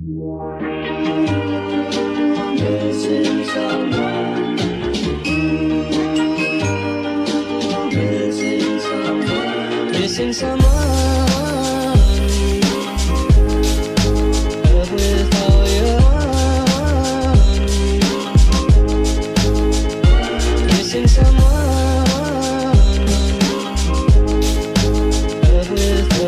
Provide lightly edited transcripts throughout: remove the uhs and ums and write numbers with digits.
Missing someone. Missing someone. Missing someone. Love with all your heart. Missing someone. Love with heart.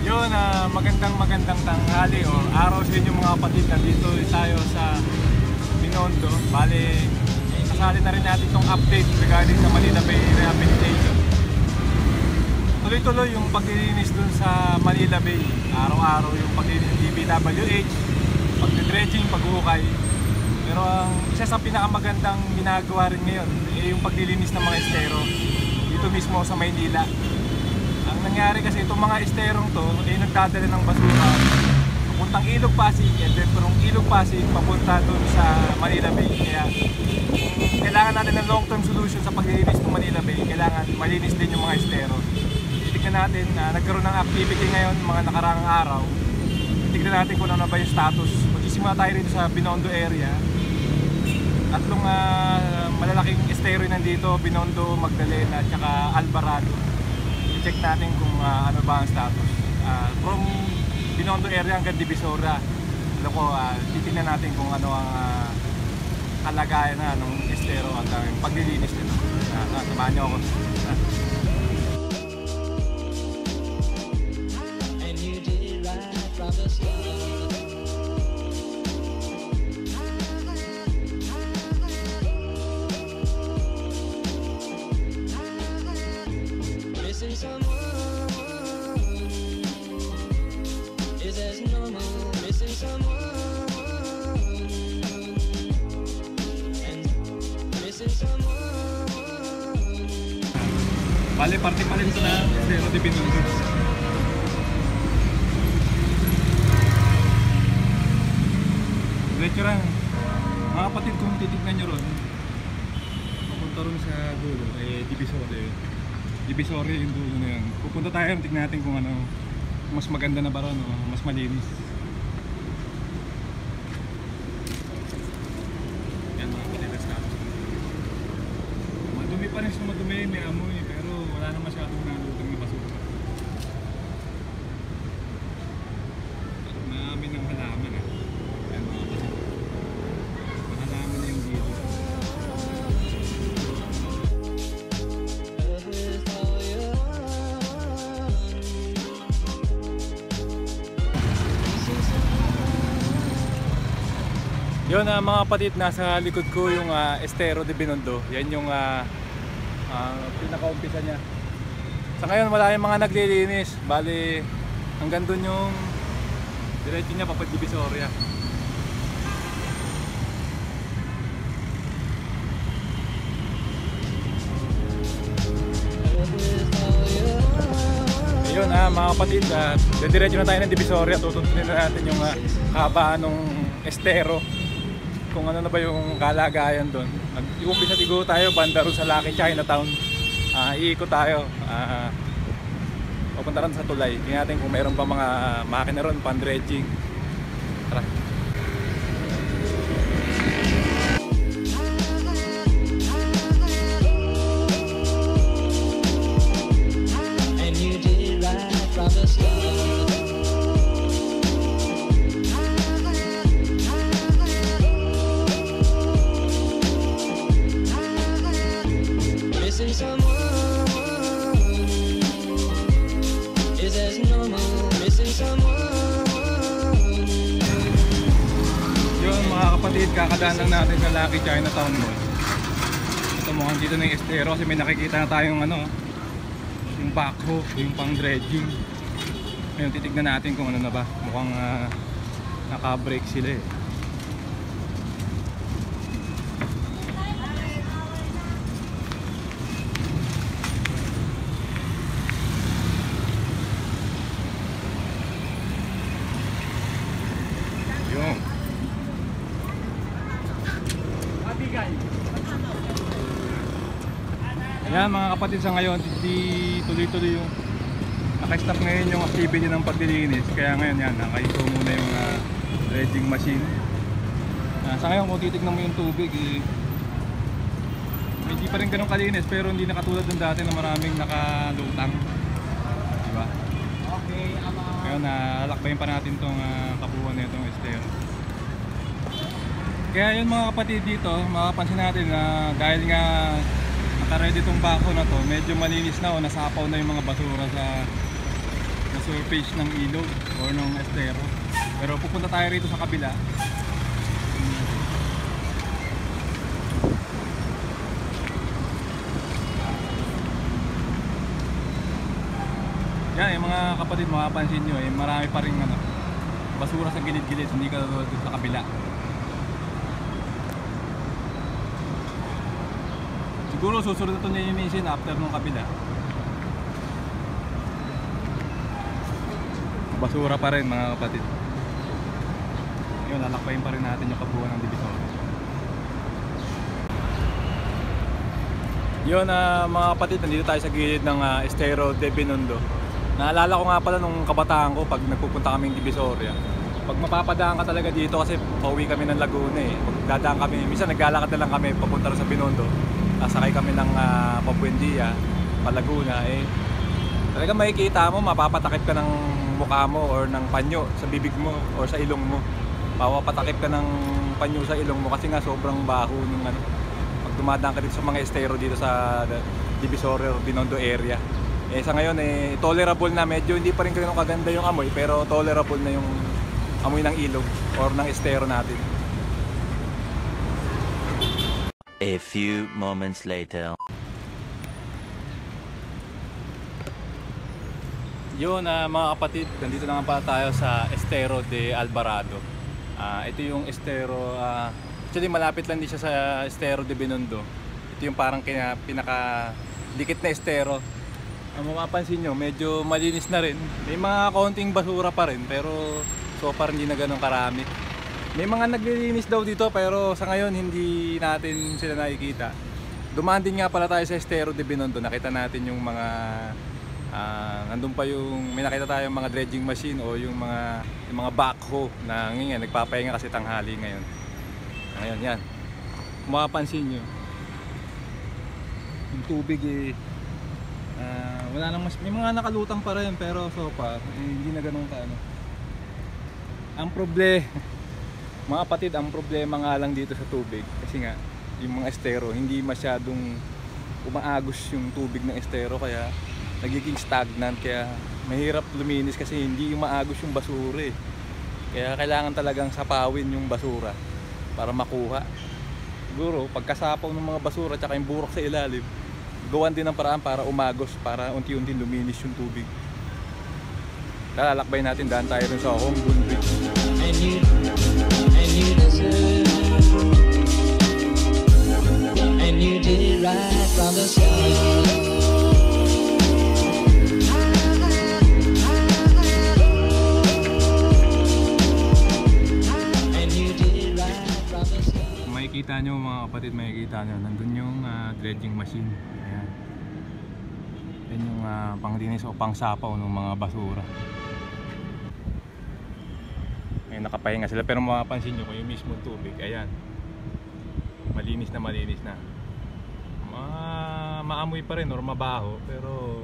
Yun, magandang tanghali o araw sa inyo mga kapatid. Nandito tayo sa Binondo. Bale, kasali na rin natin itong update regarding sa Manila Bay Rehabilitation. Tuloy-tuloy yung paglilinis dun sa Manila Bay. Araw-araw yung paglilinis ng DPWH, pagdredging, paghuhukay. Pero ang isa sa pinakamagandang ginagawa rin ngayon ay yung paglilinis ng mga estero dito mismo sa Maynila. Ang nangyari kasi itong mga esterong to ay nagdadala ng basura papuntang Ilog Pasig, and then from Ilog Pasig papunta doon sa Manila Bay. Kaya kailangan natin ng long term solution sa paglilinis ng Manila Bay. Kailangan malinis din yung mga estero. Tignan natin na nagkaroon ng activity ngayon mga nakaraang araw. Tignan natin kung ano ba yung status. Magsisimula tayo rito sa Binondo area. Tatlong malalaking estero nandito: Binondo, Magdalena at saka Alvarado. I-check natin kung ano ba ang status. From Binondo area hanggang Divisoria. Alam ko, titingnan natin kung ano ang kalagayan ng estero at ang paglilinis nito. Samahan niyo ako. And you did it right from the start. Missing someone is as normal. Missing someone and missing someone. Bale, parte pa rin ito na estero de Binondo. Diretso lang. Mga kapatid, kung titignan nyo ron, papunta ron sa dulo, Divisoria. Divisoria yung dulo na yun. Pupunta tayo, tignan natin kung ano mas maganda na ba ron o mas malinis. Yan mga kapatid, let's go. Madumi pa rin sa madumi, may amoy, pero wala na masyadong nalutong na basura. At marami ng halaman eh. Yan mga kapatid. Halaman na yung dito. Love with all your heart. Missing someone. Yun mga kapatid, nasa likod ko yung estero de Binondo. Yan yung pinaka-umpisa niya. Sa ngayon wala yung mga naglilinis. Bali hanggang doon yung diretso niya papunta Divisoria. Love with all your heart. Ayun mga kapatid, diretso na tayo ng Divisoria. Tutuntunin na natin yung haba ng estero. Kung ano na ba yung kalagayan doon. Nag-umpisa siguro tayo banda ron sa Lucky Chinatown. Iikot tayo. Papunta ron sa tulay. Tingnan natin kung mayroon pa mga makina ron, pan-dredging. Tara. And you did it right from the start. Missing someone is as normal. Missing someone. Yun mga kapatid, kakadaan lang natin sa Lucky Chinatown Mall. Ito mukhang dito na yung estero kasi may nakikita na tayong yung backhoe, yung pang dredging. Ngayon titignan natin kung ano na ba. Mukhang naka-brake sila eh. Yun. Ayan mga kapatid, sa ngayon hindi tuloy-tuloy yung naka-stop ngayon yung activity ng paglilinis. Kaya ngayon yan, nakaito muna yung dredging machine. Sa ngayon kung titignan mo yung tubig hindi pa rin ganun kalinis, pero hindi na katulad ng dati na maraming nakalutang, diba? Okay, Ngayon nalakbayin pa natin tong kabuuan na itong estero. Kaya yun mga kapatid, dito makapansin natin na dahil nga naka-ready tong bako na to, medyo malinis na o nasapaw na yung mga basura sa surface ng ilog or ng estero. Pero pupunta tayo rito sa kabila. Yan yung mga kapatid, makapansin nyo marami pa rin basura sa gilid-gilid, hindi ka tulad sa kabila. Siguro susunod na ito nilinisin after nung kabila. Basura pa rin mga kapatid. Yun, lalakbayin pa rin natin yung kabuuan ng Divisoria. Yun mga kapatid, nandito tayo sa gilid ng Estero de Binondo. Naalala ko nga pala nung kabataan ko pag nagpupunta kaming Divisoria. Pag mapapadaan ka talaga dito kasi pauwi kami ng Laguna Pag dadaan kami, minsan naglalakad na lang kami papunta sa Binondo. Sakay kami ng Pabuendia, Laguna talaga makikita mo, mapapatakip ka ng mukha mo or ng panyo sa bibig mo or sa ilong mo. Mapapatakip ka ng panyo sa ilong mo kasi nga sobrang baho ng pag dumadaan ka dito sa mga estero dito sa Divisoria, Binondo area. Sa ngayon tolerable na, medyo hindi pa rin ganun kaganda yung amoy, pero tolerable na yung amoy ng ilog or ng estero natin. A few moments later. Yun mga kapatid, nandito na nga pala tayo sa Estero de Alvarado. Ito yung estero, actually malapit lang din siya sa Estero de Binondo. Ito yung parang pinaka dikit na estero. Mapapansin nyo, medyo malinis na rin. May mga konting basura pa rin, pero so far hindi na ganun karami. May mga naglilinis daw dito, pero sa ngayon hindi natin sila nakikita. Dumaan din nga pala tayo sa Estero de Binondo. Nakita natin yung mga nandun pa yung may nakita tayong mga dredging machine o yung mga backhoe na ngayon nagpapahinga kasi tanghali ngayon. Ngayon yan. Mapapansin nyo, yung tubig wala nang may mga nakalutang pa rin, pero so far hindi na ganun ka Ang mga kapatid, ang problema nga lang dito sa tubig kasi nga yung mga estero hindi masyadong umaagos yung tubig ng estero, kaya nagiging stagnant, kaya mahirap luminis kasi hindi umaagos yung basura Kaya kailangan talagang sapawin yung basura para makuha. Siguro pagkasapaw ng mga basura at yung burok sa ilalim, gawan din ng paraan para umagos, para unti-unti luminis yung tubig. Lalakbay natin, daan tayo rin sa Hongbun Bridge. And you deserve, and you did right from the start. Makikita nyo mga kapatid, makikita nyo nandun yung dredging machine. Ayan. Yan yung pangdinis o pangsapaw ng mga basura. Ngayon nakapahinga sila, pero mapapansin nyo kung yung mismo tubig, ayan, malinis na. Maamoy pa rin or mabaho, pero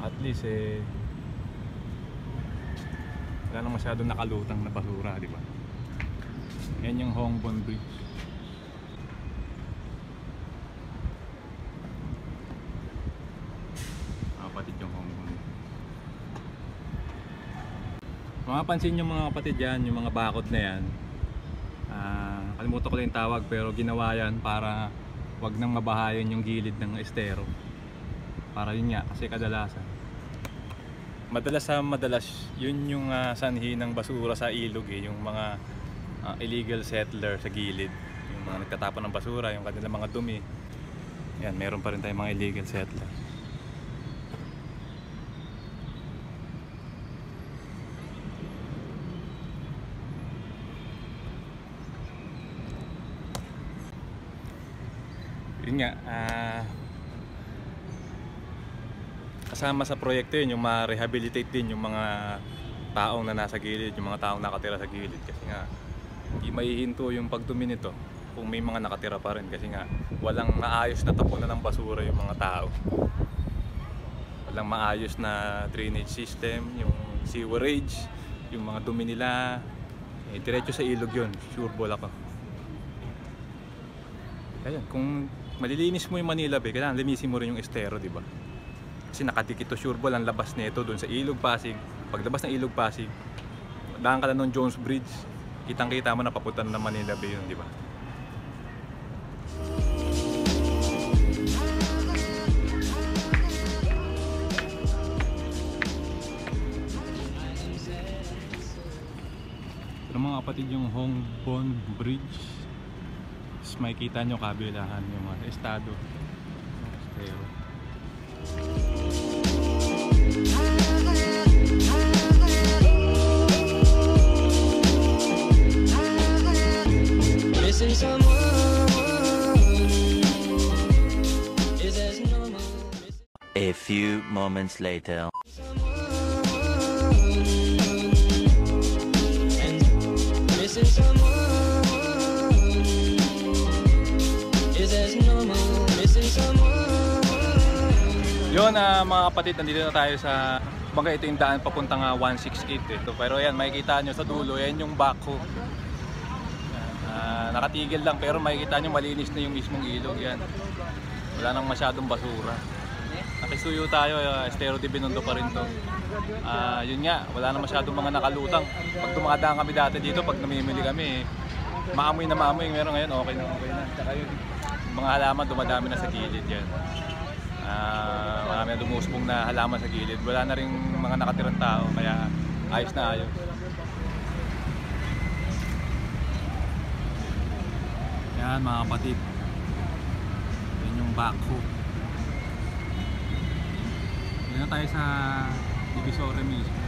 at least wala na masyadong nakalutang na basura, di ba? Yan yung Hongbun Bridge. Kapatid yung Hongbun. Mapapansin nyo mga kapatid yan, yung mga bakod na yan. Kalimutan ko lang yung tawag, pero ginawa yan para wag nang mabahayan yung gilid ng estero. Para yun nga, kasi kadalasan madalas yun yung sanhi ng basura sa ilog yung mga illegal settler sa gilid, yung mga nagtatapon ng basura, yung kanilang mga dumi. Yan, meron pa rin tayong mga illegal settler. Yun nga, kasama sa proyekto yun, yung ma-rehabilitate din yung mga taong na nasa gilid, yung mga taong nakatira sa gilid. Kasi nga, hindi maihinto yung pagdumi nito kung may mga nakatira pa rin. Kasi nga, walang maayos na tapunan ng basura yung mga tao. Walang maayos na drainage system, yung sewerage, yung mga dumi nila. Diretso sa ilog yun, sure ball ako. Kaya kung malilinis mo yung Manila Bay, kailangan linisin mo rin yung estero, di ba? Kasi nakadikit to sure ball ang labas nito doon sa Ilog Pasig. Paglabas ng Ilog Pasig, daan ka lang ng Jones Bridge, kitang-kita mo na papunta ng Manila Bay yun, di ba? Pero mga kapatid, yung Hongbon Bridge, makikita nyo kabilahan yung estado. Estero. Missing someone is as normal. A few moments later. Missing someone is as normal. Missing someone. Yun mga kapatid, nandito na tayo sa ito yung daan papuntang 168 ito. Pero yan, makikita nyo sa dulo, yan yung backhoe. Nakatigil lang pero makikita nyo malinis na yung mismong ilog yan. Wala nang masyadong basura. Nakisuyo tayo, Estero de Binondo pa rin to. Yun nga, wala nang masyadong mga nakalutang. Pag dumakadaan kami dati dito, pag namimili kami, maamoy na maamoy. Meron ngayon, okay na. Tsaka yun, mga halaman dumadami na sa gilid yan. Marami na dumusbong na halaman sa gilid. Wala na rin mga nakatirang tao, kaya ayos na ayos. Yan mga kapatid, yan yung backhoe. Yan na tayo sa Divisoria mismo.